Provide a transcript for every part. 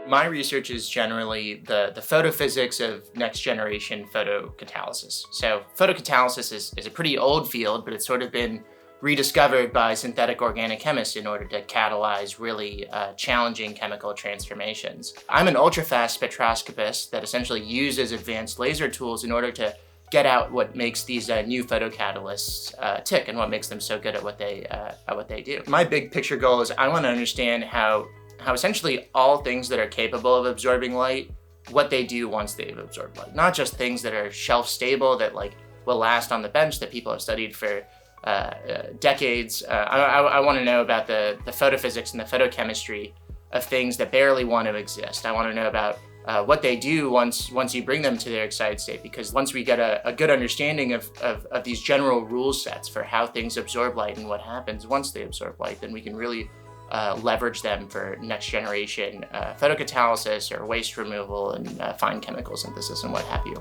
My research is generally the photophysics of next generation photocatalysis. So photocatalysis is a pretty old field, but it's sort of been rediscovered by synthetic organic chemists in order to catalyze really challenging chemical transformations. I'm an ultra-fast spectroscopist that essentially uses advanced laser tools in order to get out what makes these new photocatalysts tick and what makes them so good at what they do. My big picture goal is I want to understand how essentially all things that are capable of absorbing light, what they do once they've absorbed light. Not just things that are shelf stable that will last on the bench that people have studied for decades. I want to know about the photophysics and the photochemistry of things that barely want to exist. I want to know about what they do once you bring them to their excited state, because once we get a good understanding of these general rule sets for how things absorb light and what happens once they absorb light, then we can really leverage them for next generation photocatalysis or waste removal and fine chemical synthesis and what have you.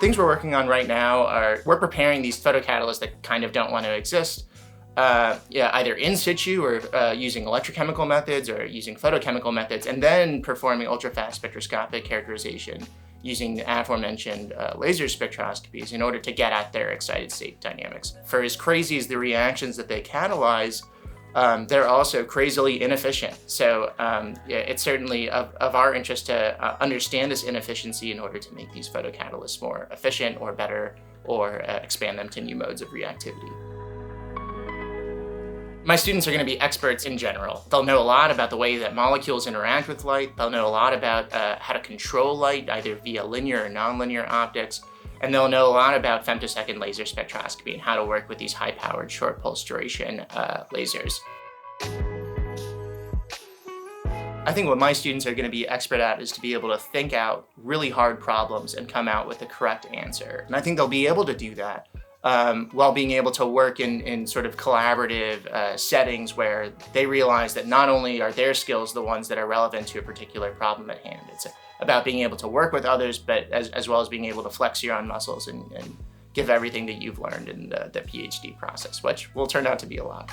Things we're working on right now are we're preparing these photocatalysts that kind of don't want to exist, either in situ or using electrochemical methods or using photochemical methods, and then performing ultra-fast spectroscopic characterization using the aforementioned laser spectroscopies in order to get at their excited state dynamics. For as crazy as the reactions that they catalyze, they're also crazily inefficient. So it's certainly of our interest to understand this inefficiency in order to make these photocatalysts more efficient or better, or expand them to new modes of reactivity. My students are going to be experts in general. They'll know a lot about the way that molecules interact with light. They'll know a lot about how to control light, either via linear or nonlinear optics. And they'll know a lot about femtosecond laser spectroscopy and how to work with these high-powered short pulse duration lasers. I think what my students are going to be expert at is to be able to think out really hard problems and come out with the correct answer. And I think they'll be able to do that while being able to work in sort of collaborative settings where they realize that not only are their skills the ones that are relevant to a particular problem at hand. It's about being able to work with others, but as well as being able to flex your own muscles and give everything that you've learned in the PhD process, which will turn out to be a lot.